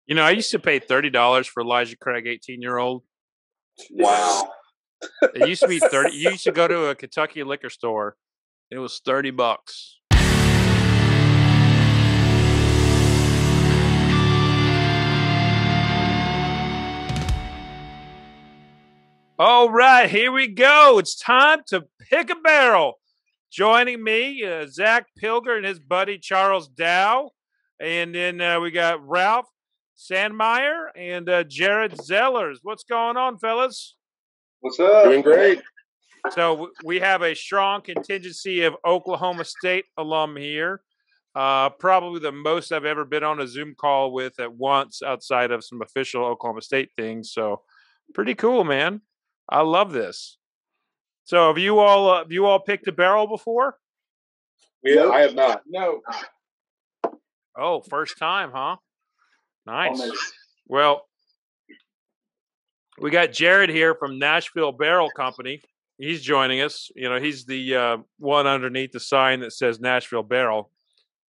You know, I used to pay $30 for Elijah Craig 18-year-old. Wow. It used to be 30. You used to go to a Kentucky liquor store. It was $30. All right, here we go. It's time to pick a barrel. Joining me, Zach Pilger and his buddy Charles Dow. And then we got Ralph Sandmeyer and Jared Zellers. What's going on, fellas? What's up? Doing great. So we have a strong contingency of Oklahoma State alum here. Probably the most I've ever been on a Zoom call with at once outside of some official Oklahoma State things. So pretty cool, man. I love this. So have you all picked a barrel before? Yeah, I have not. No. Oh, first time, huh? Nice. Almost. Well, we got Jared here from Nashville Barrel Company. He's joining us. You know, he's the one underneath the sign that says Nashville Barrel,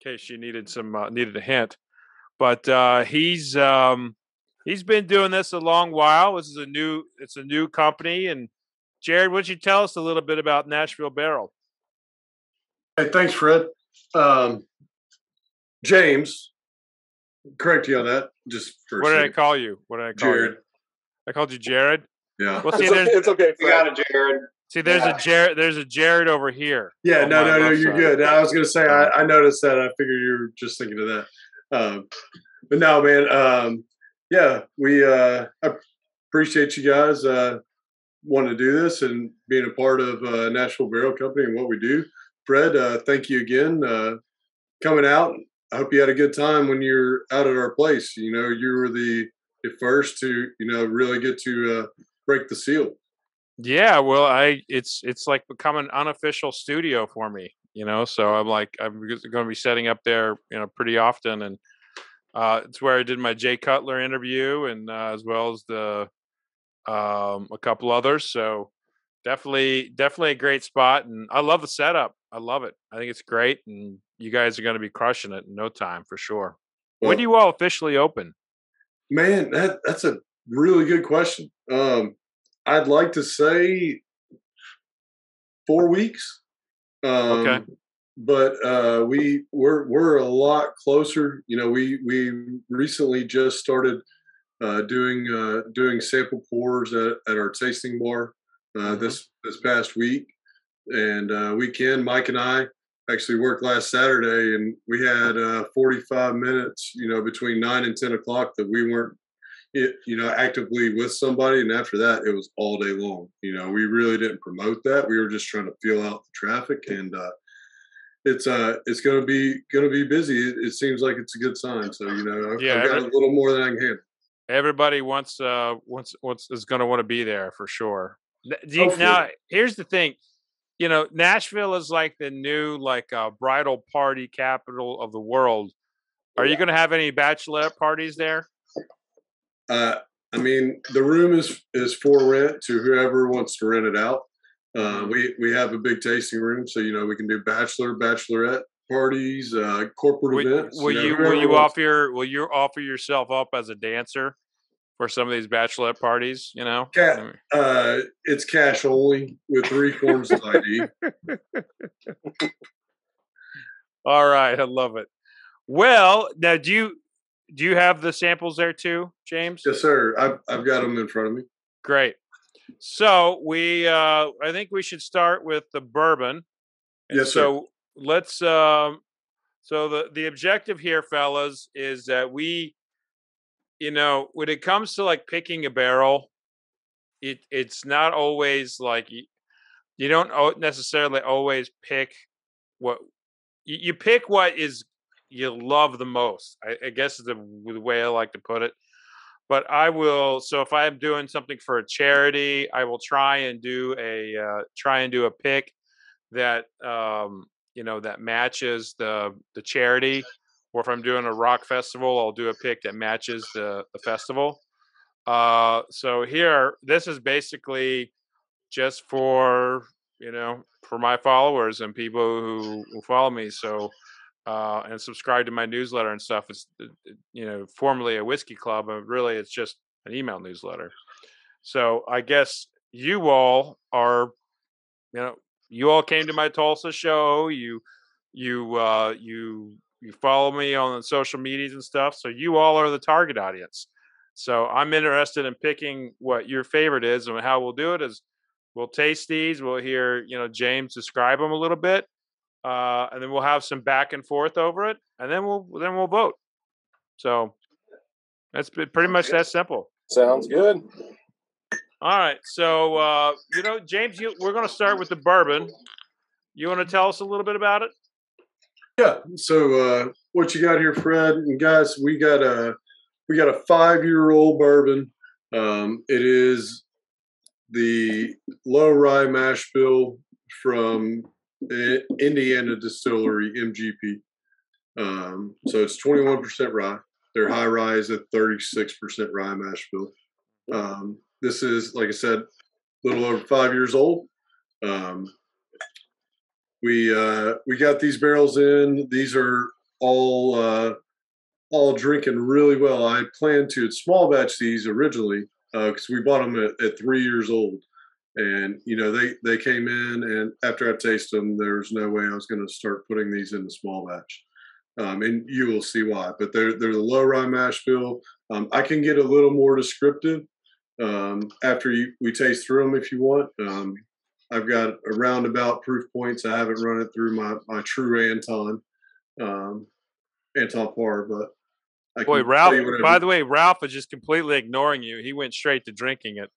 in case you needed a hint. But he's been doing this a long while. It's a new company. And Jared, why don't you tell us a little bit about Nashville Barrel? Hey, thanks, Fred. James, correct you on that. Just for What did I call you? What did I call Jared. you? I called you Jared. Yeah. Well, see, It's okay. You got it, Jared. there's a Jared. There's a Jared over here. Yeah. on No, my left you're side. good. I was going to say, I noticed that. I figured you were just thinking of that. But no, man. Yeah, we appreciate you guys wanting to do this and being a part of Nashville Barrel Company and what we do. Fred, thank you again coming out. I hope you had a good time when you're out at our place. You know, you were the first to, really get to break the seal. Yeah, well, it's like become an unofficial studio for me, So I'm going to be setting up there, pretty often, and it's where I did my Jay Cutler interview, and as well as a couple others. So definitely a great spot, and I love the setup. I love it. I think it's great, and you guys are going to be crushing it in no time for sure. Well, when do you all officially open? Man, that's a really good question. I'd like to say 4 weeks. Okay. But we're a lot closer. We recently just started doing sample pours at our tasting bar this past week, and Mike and I actually worked last Saturday, and we had 45 minutes, between 9 and 10 o'clock that we weren't, actively with somebody, and after that, it was all day long. We really didn't promote that. We were just trying to feel out the traffic, and it's going to be busy. It seems like it's a good sign. So I've got a little more than I can handle. Everybody is going to want to be there for sure. Now, here's the thing. Nashville is like the new bridal party capital of the world. Are you going to have any bachelorette parties there? I mean, the room is for rent to whoever wants to rent it out. We have a big tasting room, so we can do bachelorette parties, corporate events. Will you offer yourself up as a dancer for some of these bachelorette parties? It's cash only with 3 forms of ID. All right, I love it. Well, now do you have the samples there too, James? Yes, sir. I've got them in front of me. Great. So I think we should start with the bourbon. And yes, so sir. Let's. So the objective here, fellas, is that we, when it comes to picking a barrel, it's not always you don't necessarily always pick what you pick what is you love the most. I guess is the way I like to put it. But I will. So if I'm doing something for a charity, I will try and do a pick that that matches the charity. Or if I'm doing a rock festival, I'll do a pick that matches the festival. So here, this is basically just for my followers and people who follow me. So and subscribe to my newsletter and stuff. It's formerly a whiskey club, but really it's just an email newsletter. So I guess you all are, you all came to my Tulsa show. You follow me on the social medias and stuff. So you all are the target audience. So I'm interested in picking what your favorite is, and how we'll do it is we'll taste these. We'll hear, James describe them a little bit, and then we'll have some back and forth over it, and then we'll vote. So that's pretty much that simple. Sounds good. All right. So James, we're going to start with the bourbon. You want to tell us a little bit about it? Yeah. So what you got here, Fred and guys? We got a 5-year-old bourbon. It is the low rye mash bill from Indiana Distillery, MGP. So it's 21% rye. Their high rye is at 36% rye mash bill. This is, like I said, a little over 5 years old. We got these barrels in. These are all drinking really well. I planned to small batch these originally because we bought them at 3 years old, and they came in, and after I tasted them, there was no way I was going to start putting these in the small batch. And you will see why. But they're the low rye mash bill. I can get a little more descriptive after we taste through them if you want. I've got a roundabout proof points. I haven't run it through my true Anton par, but I boy, can Ralph. By the way, way, Ralph is just completely ignoring you. He went straight to drinking it.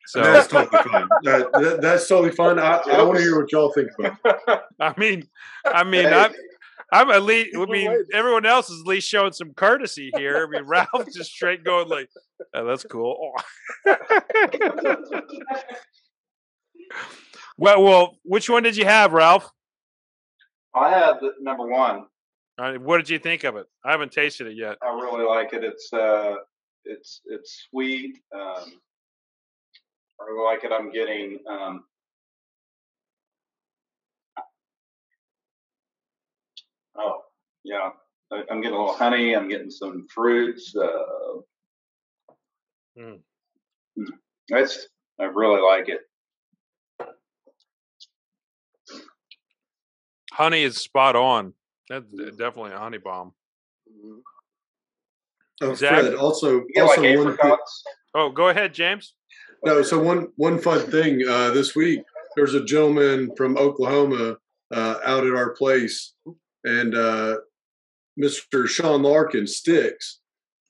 So that's totally fine. That's totally fine. I want to hear what y'all think about it. I mean, I'm at least. I mean, everyone else is at least showing some courtesy here. I mean, Ralph's just straight going like, "Oh, that's cool." Well, which one did you have, Ralph? I had the number one. What did you think of it? I haven't tasted it yet. I really like it. It's sweet. I really like it. I'm getting oh yeah, I'm getting a little honey. I'm getting some fruits. I really like it. Honey is spot on. That's definitely a honey bomb. Oh, Fred, also like one thing. Oh, go ahead, James. No, so one fun thing this week, there's a gentleman from Oklahoma out at our place, and Mr. Sean Larkin, Sticks.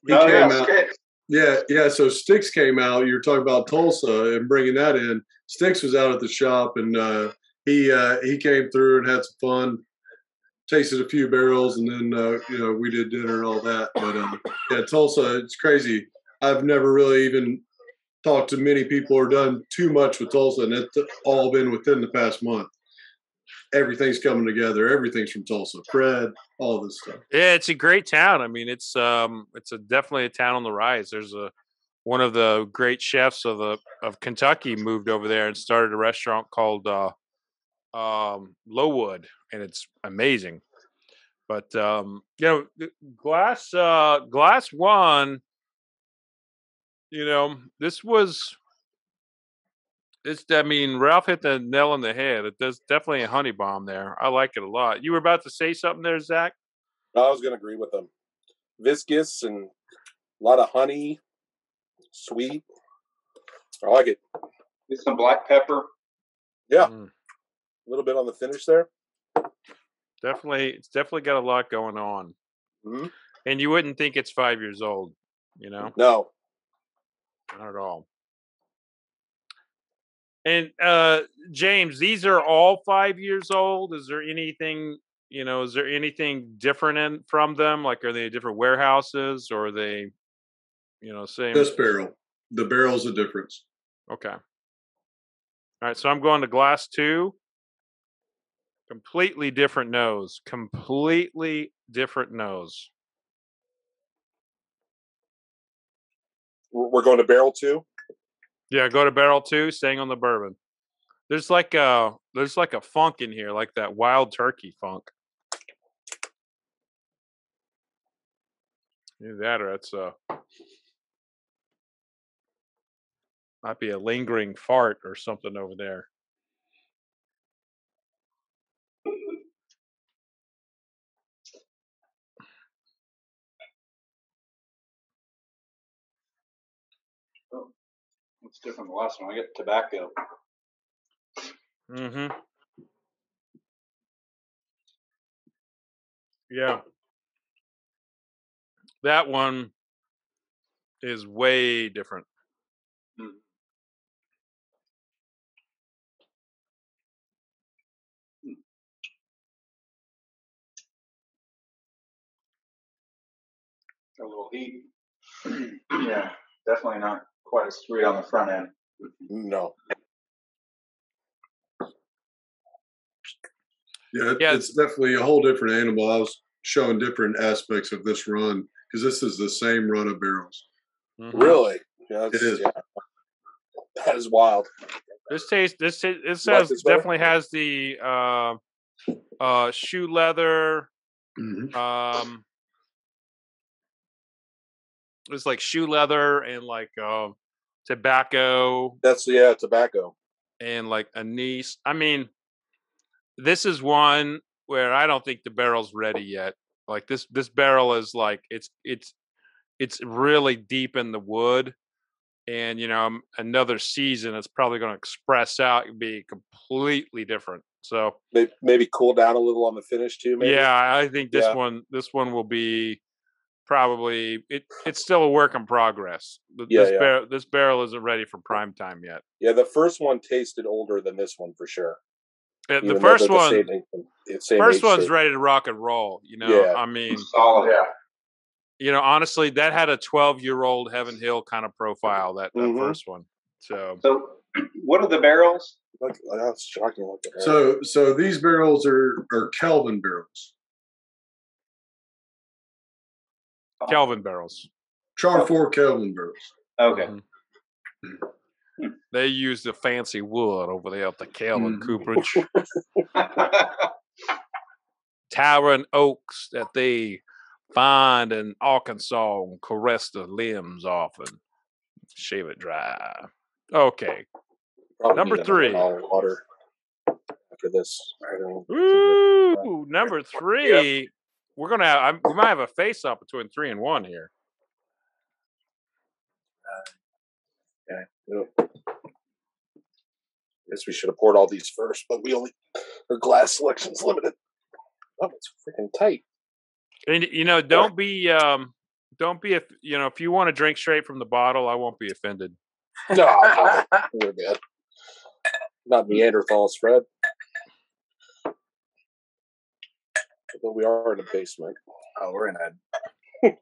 He came out. Sticks. Yeah. So Sticks came out. You're talking about Tulsa and bringing that in. Sticks was out at the shop, and he came through and had some fun. Tasted a few barrels, and then we did dinner and all that. But yeah, Tulsa, it's crazy. I've never really even talked to many people or done too much with Tulsa, and it's all been within the past month. Everything's coming together. Everything's from Tulsa. Fred, all this stuff. Yeah, it's a great town. I mean, it's definitely a town on the rise. There's one of the great chefs of Kentucky moved over there and started a restaurant called Lowwood, and it's amazing. But glass one, this was. I mean, Ralph hit the nail on the head. There's definitely a honey bomb there. I like it a lot. You were about to say something there, Zach? I was going to agree with them. Viscous and a lot of honey, sweet. I like it. Get some black pepper. Yeah. A little bit on the finish there. It's definitely got a lot going on. Mm-hmm. And you wouldn't think it's 5 years old, No. Not at all. And James, these are all 5 years old. Is there anything, different from them? Like, are they different warehouses, or are they, same? This barrel. The barrel's a difference. Okay. All right. So I'm going to glass 2. Completely different nose. We're going to barrel 2? Yeah, go to barrel 2, staying on the bourbon. There's like a funk in here, like that wild turkey funk. Either that or that's might be a lingering fart or something over there. Oh, it's different than the last one. I get tobacco. Mm-hmm. Yeah. That one is way different. Mm. A little heat. Yeah, definitely not quite as sweet on the front end. No. Yeah, Yeah. it's definitely a whole different animal. I was showing different aspects of this run because this is the same run of barrels. Mhm. Really? Yeah, It is. Yeah. That is wild. This says this definitely has the shoe leather. Mhm. It's like shoe leather and like tobacco That's tobacco. and like anise. I mean, this is one where I don't think the barrel's ready yet. Like this barrel is like it's really deep in the wood, and another season it's probably going to express out and be completely different. So Maybe cool down a little on the finish too. Maybe. yeah, I think this Yeah. one will be probably it's still a work in progress. This barrel isn't ready for prime time yet. Yeah, the first one tasted older than this one for sure. The first one, first one's ready to rock and roll. Yeah. I mean, Solid. Yeah. Honestly, that had a 12-year-old Heaven Hill kind of profile. That first one. So what are the barrels? That's shocking. So these barrels are Kelvin barrels. Kelvin barrels. Char 4 Kelvin barrels. Okay. Mm-hmm. They use the fancy wood over there at the Kelvin cooperage. Towering oaks that they find in Arkansas and caress the limbs off and shave it dry. Okay. Number 3. Water after this. Ooh, number 3. Yep. We might have a face off between 3 and 1 here. Guess we should have poured all these first, but our glass selection's limited. Oh, it's freaking tight. And don't be if you want to drink straight from the bottle, I won't be offended. No, we're good. Not Neanderthals, Fred. Although we are in a basement. Oh, we're in a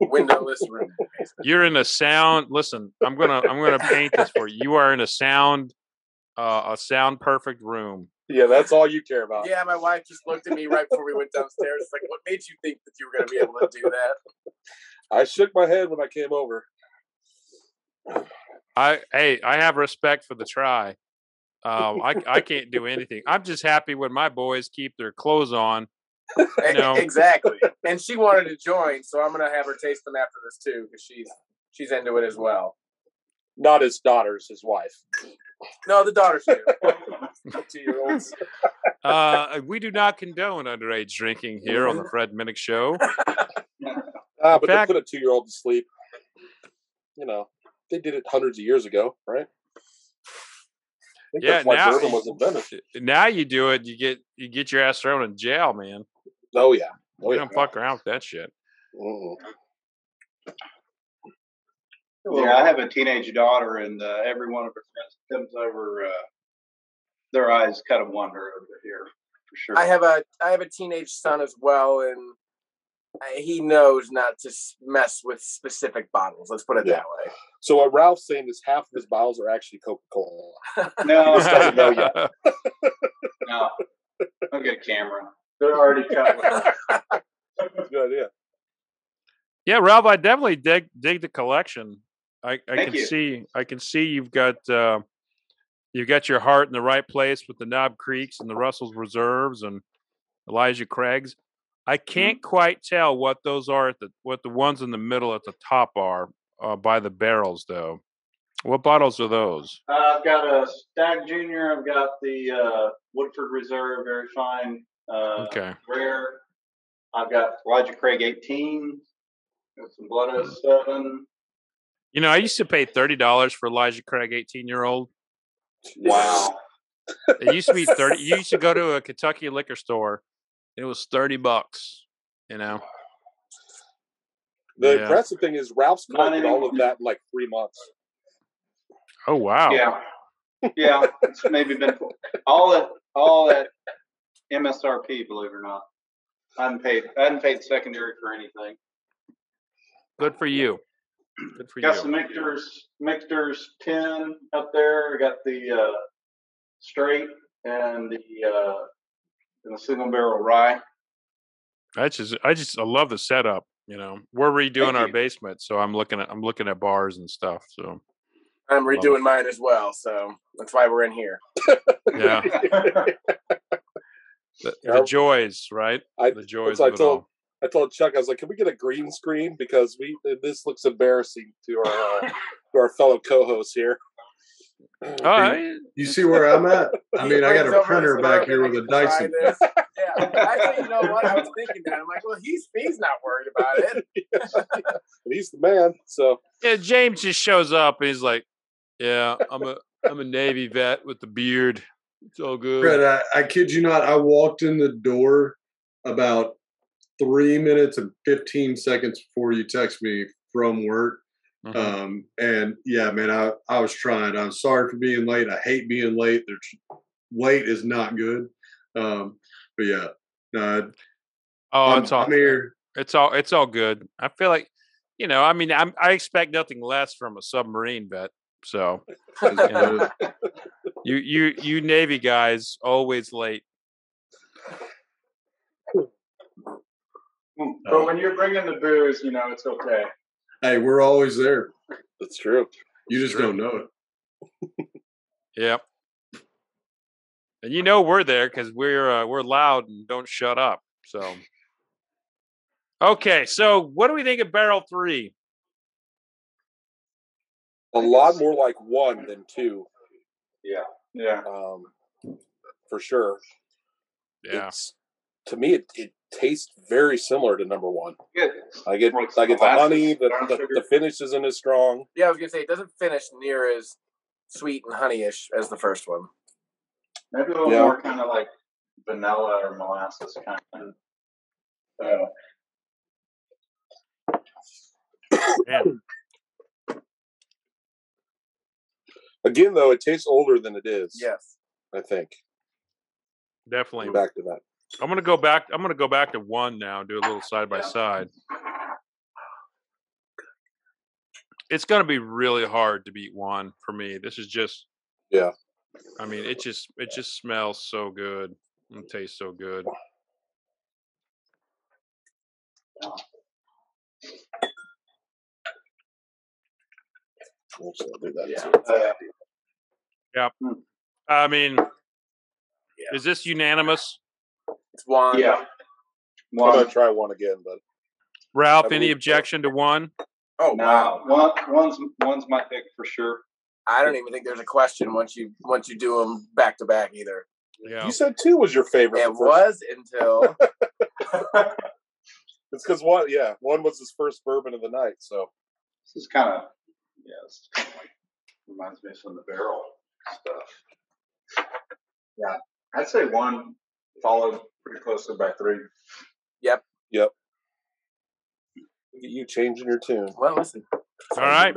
windowless room. You're in a sound. Listen, I'm gonna paint this for you. You are in a sound perfect room. Yeah, that's all you care about. Yeah, my wife just looked at me right before we went downstairs. It's like, what made you think that you were going to be able to do that? I shook my head when I came over. I have respect for the try. I can't do anything. I'm just happy when my boys keep their clothes on. Exactly. And she wanted to join, so I'm going to have her taste them after this too, because she's into it as well. Not his daughters, his wife. No, the daughters do. 2-year-olds. We do not condone underage drinking here on the Fred Minnick Show. But they put a 2-year-old to sleep. They did it hundreds of years ago, right? Yeah, now Bourbon was invented. Now you do it, you get your ass thrown in jail, man. Oh yeah, you don't fuck around with that shit. Yeah, I have a teenage daughter, and every one of her friends comes over. Their eyes kind of wander over here, for sure. I have a teenage son as well, and he knows not to mess with specific bottles. Let's put it that way. So what Ralph's saying is half of his bottles are actually Coca-Cola. No, he just doesn't know yet. No, I'll get a camera. They're already cut. That's a good idea. Yeah, Ralph, I definitely dig the collection. I can see you've got your heart in the right place with the Knob Creeks and the Russell's Reserves and Elijah Craig's. I can't quite tell what those are what the ones in the middle at the top are by the barrels though. What bottles are those? I've got a Stag Junior. I've got the Woodford Reserve, very fine, Okay. rare. I've got Elijah Craig 18. Got some Blood Oath 7. You know, I used to pay $30 for Elijah Craig 18-year-old. Wow. It used to be 30. You used to go to a Kentucky liquor store, and it was $30. You know. The impressive thing is Ralph's collected all of that in like 3 months. Oh wow. Yeah. It's maybe been all at MSRP, believe it or not. I hadn't paid secondary for anything. Good for you. Good for Got you. some Michter's 10 up there. I got the straight and the single barrel rye. I love the setup. You know, we're redoing our basement, so I'm looking at bars and stuff. So I'm redoing mine as well, so that's why we're in here. Yeah. The joys, right? The joys of it all. I told Chuck, I was like, "Can we get a green screen because this looks embarrassing to our fellow co-hosts here." You see where I'm at? I mean, I got a printer back here with a Dyson. Yeah, actually, you know what? I was thinking that. I'm like, well, he's not worried about it. He's the man. So yeah, James just shows up and he's like, "Yeah, I'm a Navy vet with the beard. It's all good." Fred, I kid you not. I walked in the door about 3 minutes and 15 seconds before you text me from work. Mm-hmm. And yeah, man, I was trying. I'm sorry for being late. I hate being late. Late is not good. But yeah, no. I'm here. It's all good. I feel like, you know, I mean, I expect nothing less from a submarine vet. So, you know, you Navy guys always late. But when you're bringing the booze, you know, it's okay. Hey, we're always there. That's true. You just don't know it. Yep. And you know we're there because we're loud and don't shut up. So, okay. So, what do we think of Barrel 3? A lot more like 1 than 2. Yeah. For sure. Yeah. To me, it tastes very similar to number 1. Good. I get the honey. The finish isn't as strong. Yeah, I was gonna say it doesn't finish near as sweet and honey-ish as the first one. Maybe a little more kind of like vanilla or molasses kind of. Man. Again, though, it tastes older than it is. Yes, I think. Definitely. Back to that. I'm gonna go back to 1 now. Do a little side by side. It's gonna be really hard to beat 1 for me. This is just. Yeah. I mean, it just smells so good and tastes so good. Yeah. I mean, is this unanimous? It's 1. Yeah. I'm gonna try 1 again, but Ralph, any objection to 1? Oh no, one's my pick for sure. I don't even think there's a question once you do them back to back either. Yeah. You said 2 was your favorite. It was until it's because 1 was his first bourbon of the night. So this is kind of like reminds me of some of the barrel stuff. Yeah, I'd say 1 followed pretty closely by 3. Yep. You changing your tune. Well, listen. All right.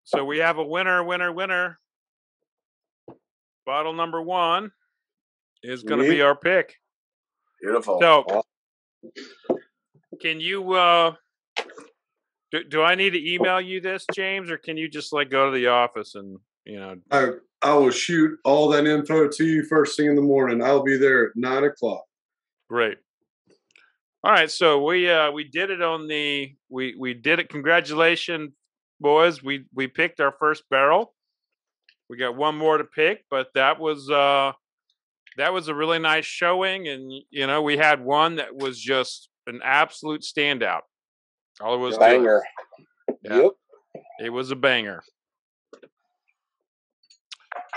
So we have a winner. Bottle number 1 is going to be our pick. Beautiful. So, can you? Do I need to email you this, James, or can you just like go to the office and I will shoot all that info to you first thing in the morning. I'll be there at 9:00. Great. All right, so we did it on we did it. Congratulations, boys. We picked our first barrel. We got 1 more to pick, but that was a really nice showing, and we had one that was just an absolute standout. All it was to it. Banger. Yeah. Yep. It was a banger.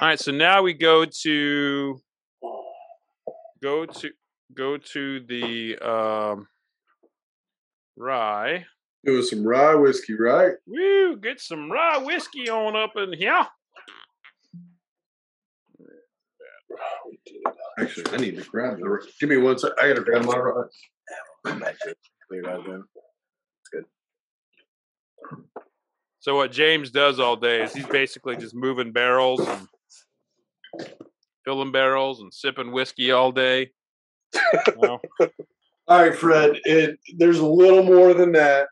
All right, so now we go to the rye. It was some rye whiskey, right? Woo! Get some rye whiskey on up in here. Actually, I need to grab the. Give me one sec. I gotta grab my rye. It's good. So what James does all day is he's basically just moving barrels and filling barrels and sipping whiskey all day. You know? All right, Fred. There's a little more than that.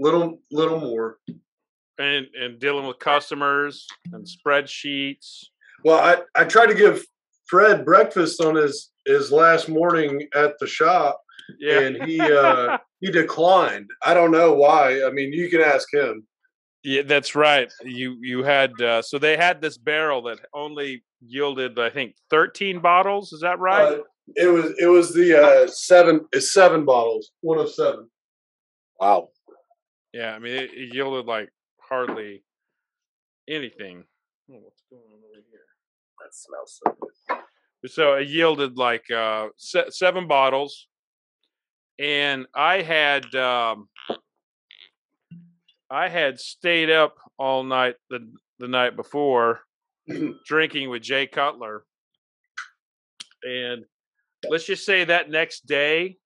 Little more. And dealing with customers and spreadsheets. Well, I tried to give Fred breakfast on his last morning at the shop, and he declined. I don't know why. I mean, you can ask him. Yeah, that's right. You had so they had this barrel that only yielded, I think, 13 bottles. Is that right? It was the seven bottles, 1 of 7. Wow. Yeah, I mean, it yielded like hardly anything. Oh, what's going on over here? That smells so good. So it yielded like 7 bottles, and I had stayed up all night the night before drinking with Jay Cutler, and let's just say that next day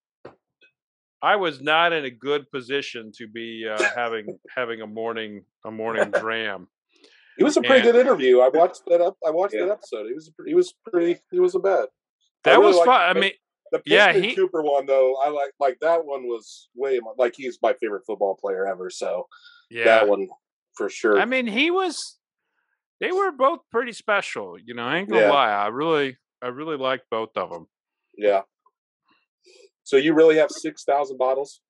I was not in a good position to be having a morning dram. It was a pretty good interview. I watched that episode. He wasn't bad. That was fun. I mean, the Pittman Cooper one though, I like that one was way more, like he's my favorite football player ever. So that one for sure. I mean, they were both pretty special. You know, I ain't gonna lie. I really liked both of them. Yeah. So you really have 6,000 bottles?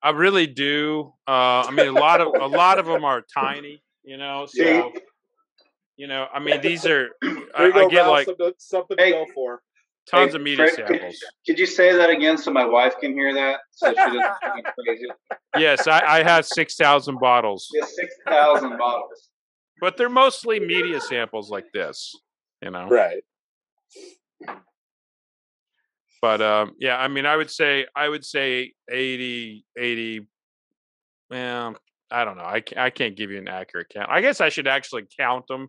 I really do. I mean, a lot of them are tiny. You know, so you know, I mean, these are I get like something to go for. Tons of media samples. Could you say that again so my wife can hear that? So she doesn't think I'm crazy. Yes, I have 6,000 bottles. Yeah, 6,000 bottles. But they're mostly media samples like this, you know. Right. But yeah, I mean, I would say 80. Well, I don't know. I can't give you an accurate count. I guess I should actually count them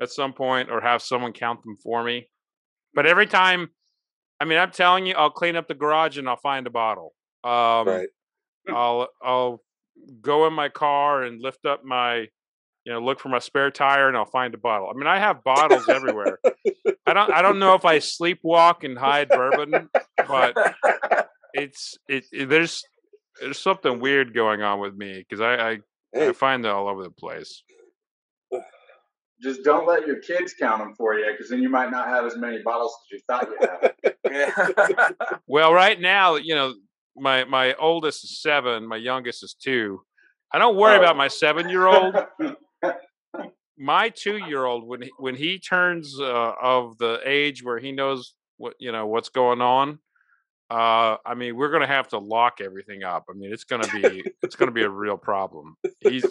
at some point, or have someone count them for me. But every time, I mean, I'm telling you, I'll clean up the garage and I'll find a bottle. Right. I'll go in my car and lift up my, look for my spare tire, and I'll find a bottle. I mean, I have bottles everywhere. I don't know if I sleepwalk and hide bourbon, but there's something weird going on with me, because I find it all over the place. Just don't let your kids count them for you, because then you might not have as many bottles as you thought you had. Well, right now, my oldest is 7, my youngest is 2. I don't worry about my 7-year-old. My 2-year-old, when he turns of the age where he knows what's going on, I mean, we're gonna have to lock everything up. I mean, it's gonna be a real problem. He's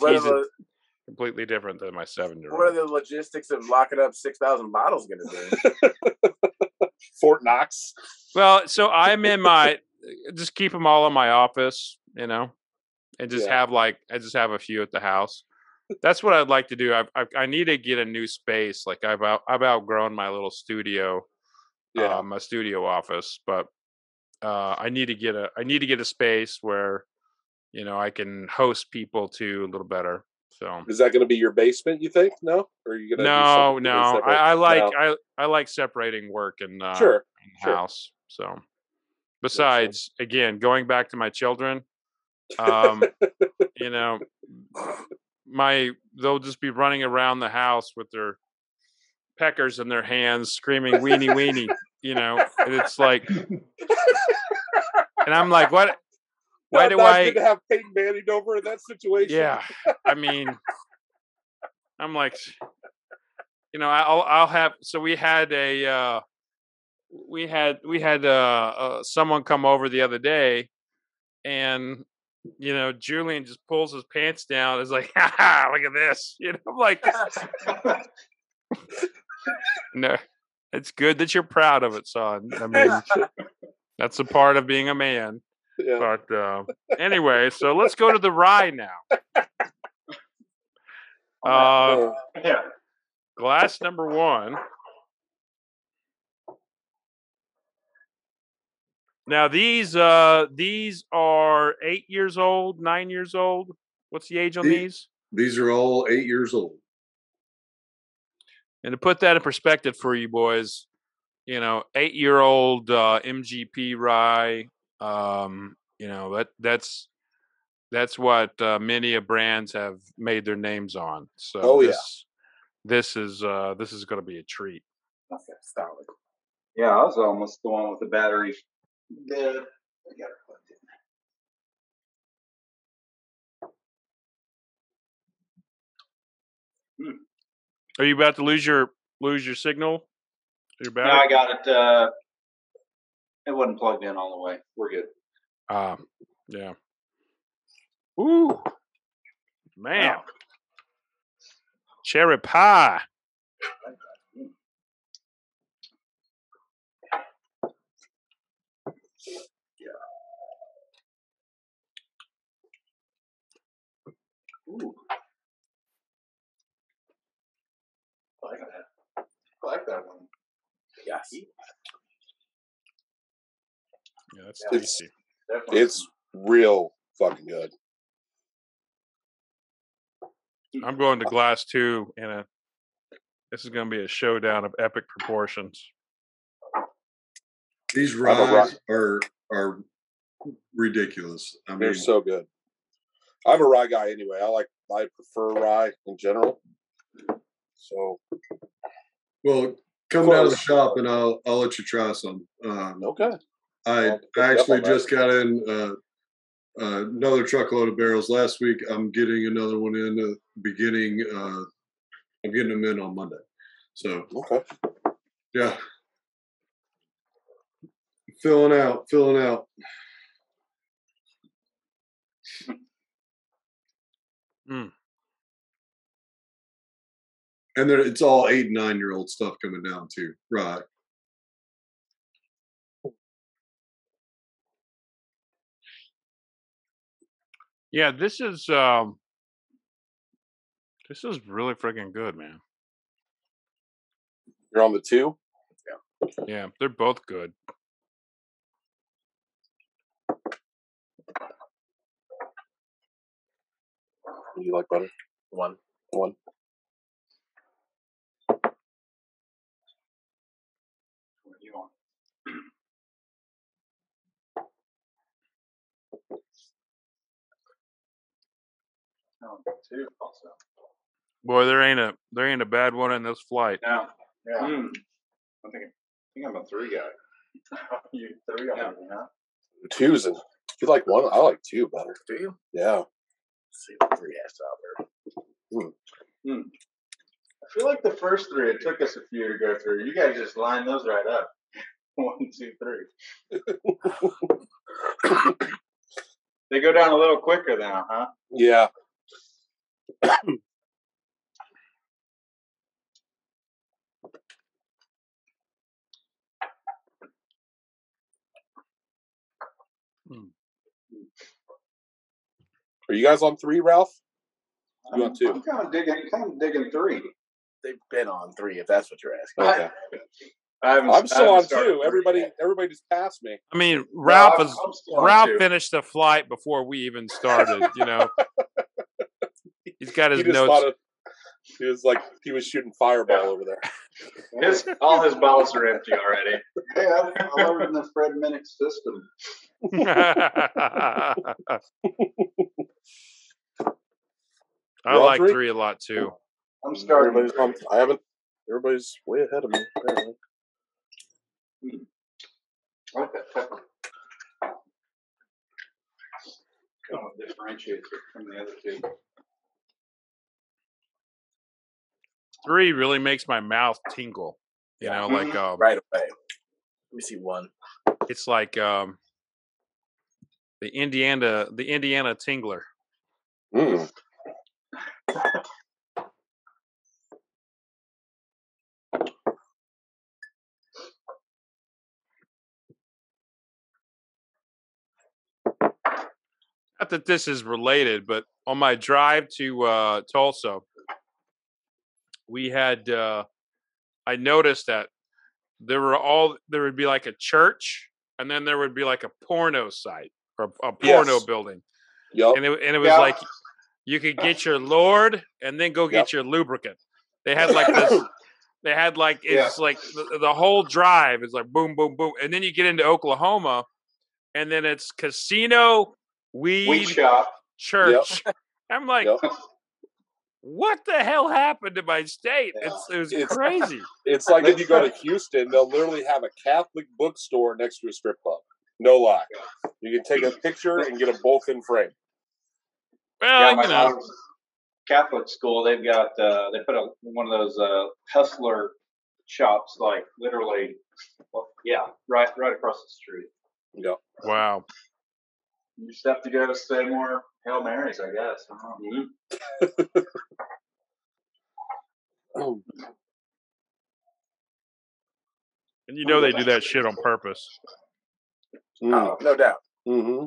completely different than my 7-year-old. What are the logistics of locking up 6,000 bottles going to do? Fort Knox. Well, so I'm in just keep them all in my office, and just have I just have a few at the house. That's what I'd like to do. I need to get a new space. Like I've outgrown my little studio, my studio office, but I need to get a space where I can host people to a little better. So is that going to be your basement, you think? No, or are you going to? No. I like separating work and house. So besides, again, going back to my children, they'll just be running around the house with their peckers in their hands, screaming "weenie weenie," and it's like, and I'm like, what? Why do I good to have Peyton Manning over in that situation? Yeah, I mean, I'm like, I'll have. So we had a we had someone come over the other day, and Julian just pulls his pants down. Is like, ha ha, look at this. I'm like, no, it's good that you're proud of it, son. I mean, that's a part of being a man. Yeah. But anyway, so let's go to the rye now. Yeah. Glass number 1. Now these are 8 years old, 9 years old. What's the age on these? These are all 8 years old. And to put that in perspective for you boys, 8-year-old MGP rye. That's what many of brands have made their names on. So this is going to be a treat. Okay, solid. Yeah, I was almost the one with the battery. I got it plugged in. Are you about to lose your signal? Your battery? No, I got it. It wasn't plugged in all the way. We're good. Yeah. Ooh, man. Oh. Cherry pie. Ooh. I like that one. Yes. Yeah, that's tasty. It's real fucking good. I'm going to glass 2 this is going to be a showdown of epic proportions. These ryes are ridiculous. I mean, they're so good. I'm a rye guy anyway. I prefer rye in general. So, well, come down to the shop and I'll let you try some. Okay. I actually just got in another truckload of barrels last week. I'm getting another one in beginning. I'm getting them in on Monday. So okay. Yeah. Filling out. And then it's all 8 and 9 year old stuff coming down too, right? Yeah, this is really freaking good, man. You're on the 2? Yeah, they're both good. Do you like butter? 1. What do you want? Oh, 2 also. Boy, there ain't a bad one in this flight. Yeah. I think I'm a 3 guy. You 3 guy, huh? 2's and you like 1? I like 2 better. Do you? Yeah. Let's see the 3 ass out there. I feel like the first 3, it took us a few to go through. You guys just lined those right up. 1, 2, 3. They go down a little quicker now, huh? Yeah. Are you guys on 3, Ralph? You on 2? I'm kind of digging 3. They've been on 3, if that's what you're asking. Okay. I'm still on 2. Everybody just passed me. I mean, Ralph I'm finished the flight before we even started. He's got his He just notes. He was like he was shooting fireball over there. All his bottles are empty already. Hey, I'm over in the Fred Minnick system. I like 3 a lot too. I'm starting. Everybody's way ahead of me. Apparently. I like that pepper. Kind of differentiates it from the other 2. 3 really makes my mouth tingle. Right away. Let me see one. It's like the Indiana Tingler. Mm. Not that this is related, but on my drive to Tulsa, we had I noticed that there would be like a church, and then there would be like a porno site or a porno Yes. building, Yep. and it was like you could get your Lord and then go get your lubricant. They had like this. They had like it's like the whole drive is like boom, boom, boom, and then you get into Oklahoma, and then it's casino, weed shop, church. Yep. I'm like, what the hell happened to my state? Yeah. It was crazy. It's like if you go to Houston, they'll literally have a Catholic bookstore next to a strip club. No lie. You can take a picture and get them both in frame. Well, my daughter's Catholic school, they've got they put one of those hustler shops, like literally, right across the street. Yeah. Wow. You just have to go to say more Hail Marys, I guess. And you know they do that shit on purpose. Oh, no doubt. Mm-hmm.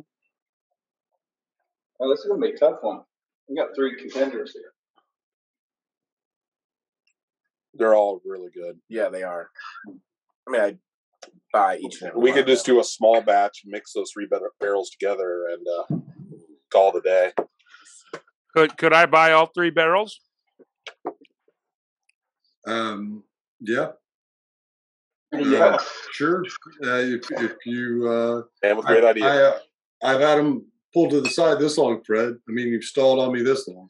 Oh, this is gonna be a tough one. We got 3 contenders here. They're all really good. Yeah, they are. I mean, I buy each and every We one could of just them. do a small batch, mix those 3 barrels together, and call it a day. Could I buy all 3 barrels? Yeah. Yeah. Sure. If you, Damn, a great idea. I've had them pulled to the side this long, Fred. I mean, you've stalled on me this long.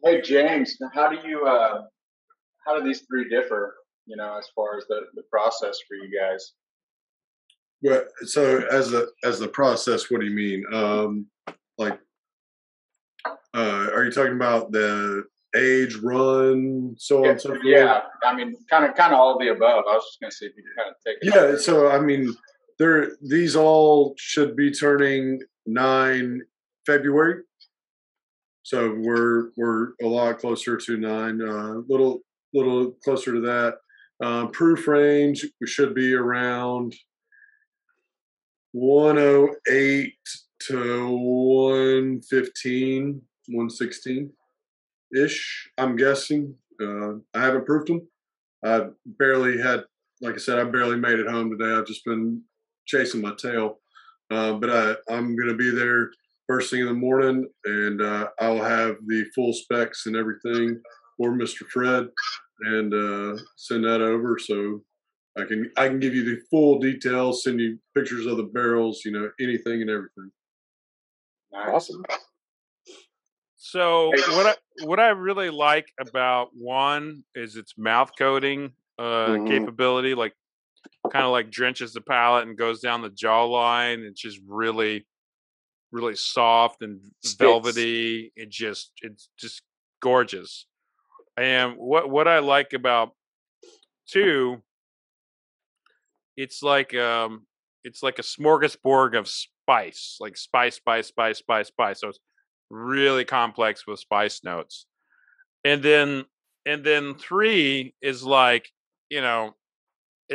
Hey James, how do these 3 differ? You know, as far as the process for you guys. Well, so as the process, what do you mean? Are you talking about the age, run, so on and so forth? Yeah, I mean, kind of all of the above. I was just going to see if you could kind of take it. Yeah, so I mean, these all should be turning 9 February. So we're a lot closer to 9, little closer to that. Proof range we should be around 108 to 115, 116 ish. I'm guessing. I haven't proofed them. I barely had, like I said, I barely made it home today. I've just been chasing my tail. But I'm going to be there first thing in the morning, and I'll have the full specs and everything for Mr. Fred, and send that over so I can give you the full details, send you pictures of the barrels, anything and everything. Awesome. So what I really like about one is its mouth coating capability, like kind of like drenches the palate and goes down the jawline. It's just really, really soft and velvety. It's just gorgeous. And what I like about 2, it's like a smorgasbord of spice, like spice. So it's really complex with spice notes. And then 3 is like, it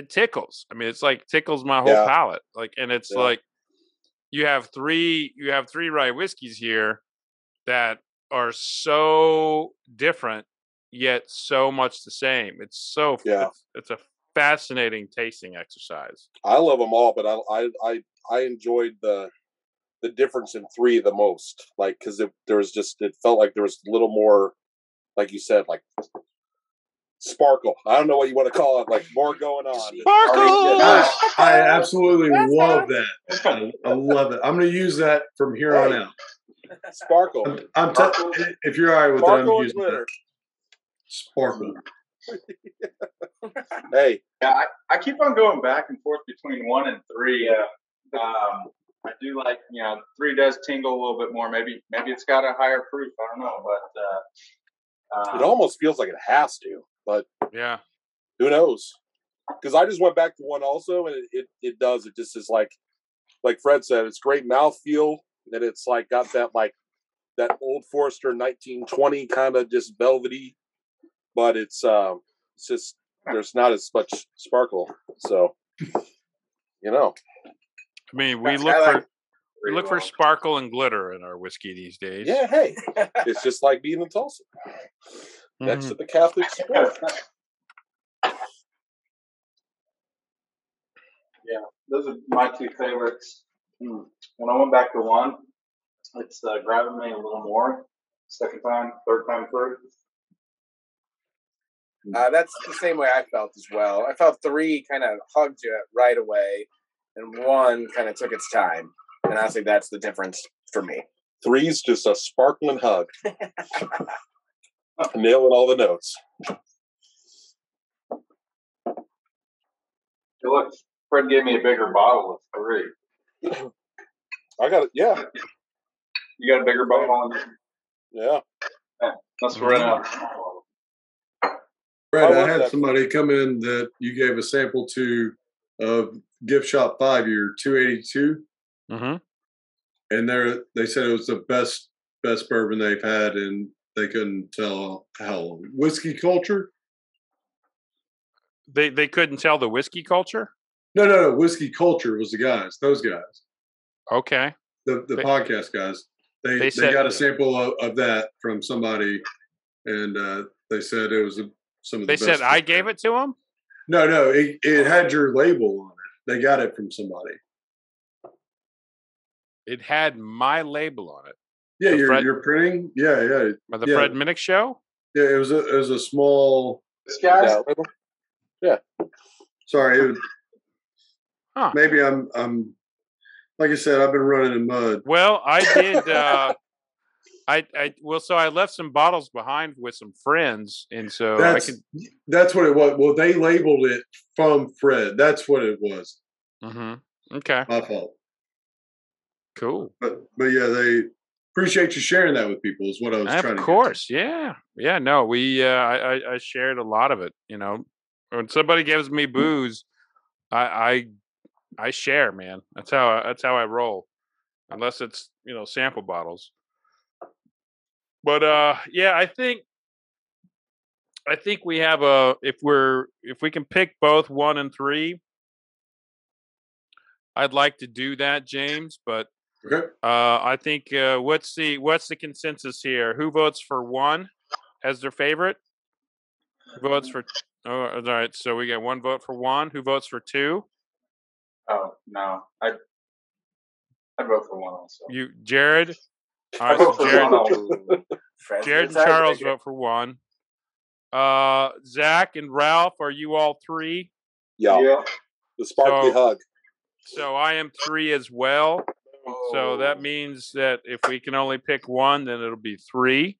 tickles. I mean, it's like tickles my whole palate. Like, and it's like you have 3 rye whiskeys here that are so different yet so much the same. It's a fascinating tasting exercise. I love them all, but I enjoyed the difference in 3 the most. Like, because it felt like there was a little more, like you said, like sparkle. I don't know what you want to call it, like more going on. Sparkle! I absolutely love that. I love it. I'm going to use that from here on out. Sparkle. If you're all right with that, I'm using glitter. that. Sparkle. Hey. Yeah, I keep on going back and forth between 1 and 3. I do like, 3 does tingle a little bit more. Maybe it's got a higher proof. I don't know, but it almost feels like it has to, but yeah, who knows? because I just went back to one also, and it does. It just is like Fred said, it's great mouthfeel, and it's like got that Old Forester 1920 kind of just velvety, but it's just there's not as much sparkle. So, you know, I mean, we look for sparkle and glitter in our whiskey these days. Yeah, hey, it's just like being in Tulsa, next to the Catholic school. Yeah, those are my two favorites. When I went back to one, it's grabbing me a little more. Second time, third time through. That's the same way I felt as well. I felt 3 kind of hugged you right away, and 1 kind of took its time. And I think that's the difference for me. 3's just a sparkling hug. Nailing all the notes. Hey, look, Fred gave me a bigger bottle of 3. I got it. Yeah. You got a bigger bottle? Yeah. Let's run out. Fred, I had somebody come in that you gave a sample to of Gift Shop 5 year 282. Mm-hmm. And they said it was the best bourbon they've had, and they couldn't tell how long. Whiskey Culture? They couldn't tell the whiskey culture? No. Whiskey Culture was the guys. Those guys. Okay. The podcast guys. They got a sample of that from somebody, and they said it was some of the best. They said I gave it to them? No. It had your label on it. They got it from somebody. It had my label on it. Yeah, you're printing. Yeah. By the Fred Minnick show. Yeah, it was a small. This guy's. Yeah. Sorry. Maybe I'm. Like I said, I've been running in mud. Well, I did. So I left some bottles behind with some friends, and so that's what it was. Well, they labeled it from Fred. That's what it was. Mm-hmm. Okay. My fault. Cool. But yeah, they appreciate you sharing that with people. Is what I was trying to. Of course, yeah. No, we. I shared a lot of it. You know, when somebody gives me booze, I share, man. That's how I roll. Unless it's sample bottles. But yeah, I think we have if we can pick both 1 and 3, I'd like to do that, James. But okay. I think what's the consensus here? Who votes for 1 as their favorite? Who votes for? Oh, all right. So we got 1 vote for 1. Who votes for 2? Oh no, I'd vote for 1 also. You, Jared. All right, so Jared and Charles vote for 1. Zach and Ralph, are you all 3? Yeah. The sparkly hug. So I am 3 as well. So that means that if we can only pick 1, then it'll be 3.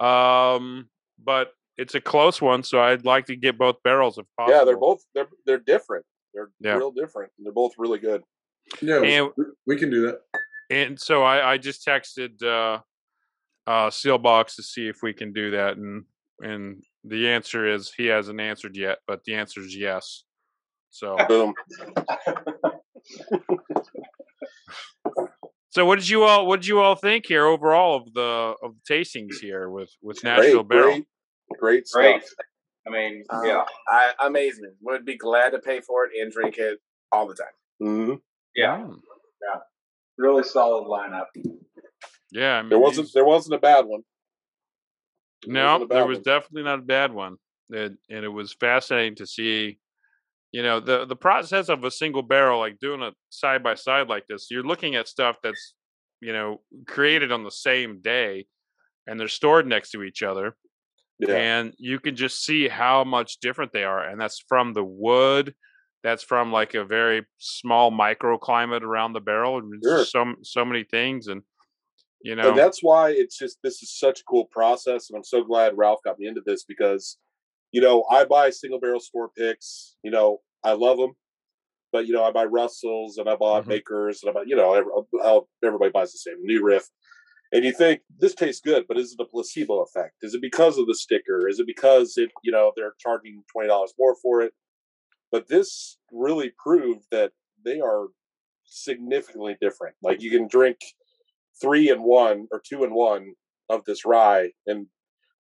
But it's a close one, so I'd like to get both barrels if possible. Yeah, they're different. They're real different. They're both really good. Yeah, we can do that. And so I just texted Sealbox to see if we can do that, and the answer is he hasn't answered yet, but the answer is yes. So boom. So what did you all think here overall of the tastings here with Nashville Barrel? Great stuff. I mean, amazing. Would be glad to pay for it and drink it all the time. Mm-hmm. Yeah. Really solid lineup. Yeah, I mean, there wasn't a bad one. No, there was definitely not a bad one, and it was fascinating to see. The process of a single barrel, like doing it side by side like this. You're looking at stuff that's created on the same day, and they're stored next to each other. Yeah. And you can just see how much different they are. And that's from the wood. That's from like a very small microclimate around the barrel. And just so many things. And, And that's why this is such a cool process. And I'm so glad Ralph got me into this because, I buy single barrel store picks. I love them. But, I buy Russells and I bought Makers and I buy, everybody buys the same New Riff. And you think this tastes good, but is it a placebo effect? Is it because of the sticker? Is it because they're charging $20 more for it? But this really proved that they are significantly different. Like you can drink 3 in 1 or 2 in 1 of this rye, and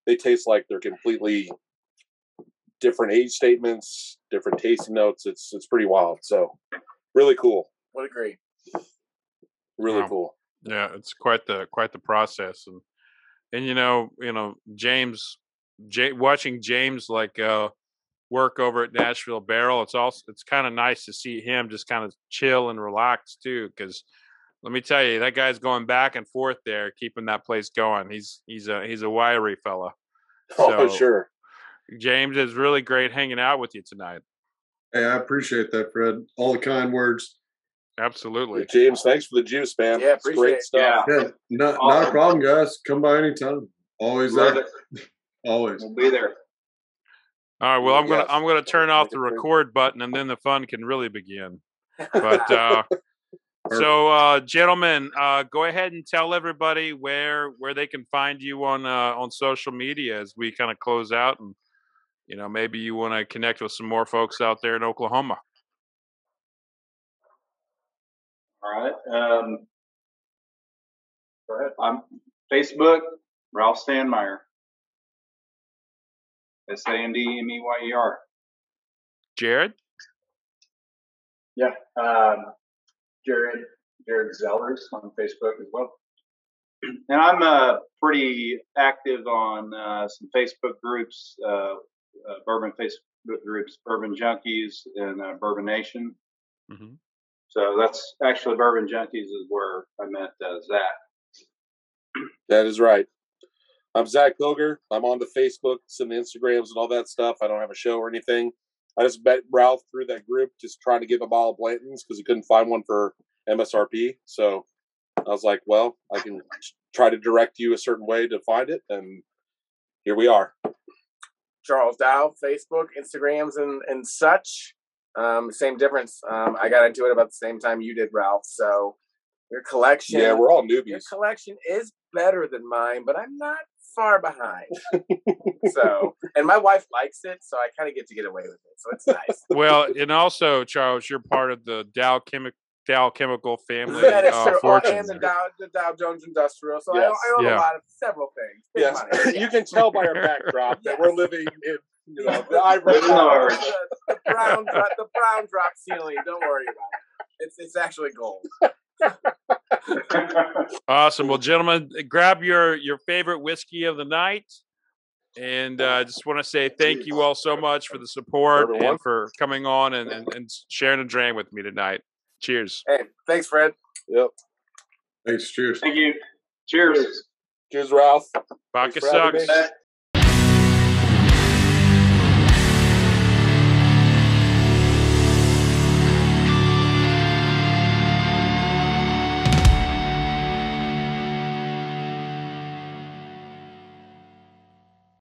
they taste like they're completely different age statements, different tasting notes. It's pretty wild. So really cool. Would agree. Really cool. Yeah, it's quite the process, and James, watching James work over at Nashville Barrel, it's kind of nice to see him just kind of chill and relax too, because let me tell you, that guy's going back and forth there, keeping that place going. He's a wiry fella. Oh, sure. James, is really great hanging out with you tonight. Hey, I appreciate that, Fred. All the kind words. Absolutely. Yeah, James, thanks for the juice, man. Yeah, it's great stuff. Yeah, not a problem, guys. Come by anytime. Always there. Always. We'll be there. All right. Well, I'm gonna turn off the record button, and then the fun can really begin. But so, gentlemen, go ahead and tell everybody where they can find you on social media as we kind of close out, and maybe you want to connect with some more folks out there in Oklahoma. All right. Go ahead. I'm Facebook, Ralph Sandmeyer. SANDMEYER. Jared? Yeah. Jared Zellers on Facebook as well. And I'm pretty active on some Facebook groups, bourbon Facebook groups, Bourbon Junkies and Bourbon Nation. Mm-hmm. So that's actually Bourbon Junkies is where I met Zach. That is right. I'm Zach Pilger. I'm on the Facebooks and the Instagrams and all that stuff. I don't have a show or anything. I just met Ralph through that group, just trying to give him a bottle of Blanton's because he couldn't find one for MSRP. So I was like, well, I can try to direct you a certain way to find it. And here we are. Charles Dow, Facebook, Instagrams, and such. Same difference. I got into it about the same time you did, Ralph. So your collection. Yeah, we're all newbies. Your collection is better than mine, but I'm not far behind. So, and my wife likes it, so I kind of get away with it. So it's nice. Well, and also, Charles, you're part of the Dow Chemical family. That is true. Fortune. And the Dow Jones Industrial. So yes. I own several things. Yes, Money. You can tell by our backdrop that we're living in the brown drop ceiling. Don't worry about it. It's actually gold. Awesome. Well, gentlemen, grab your favorite whiskey of the night. And I just want to say thank you all so much for the support and for coming on and sharing a dram with me tonight. Cheers. Hey, thanks, Fred. Yep. Thanks. Cheers. Thank you. Cheers. Cheers, Ralph. Vodka sucks.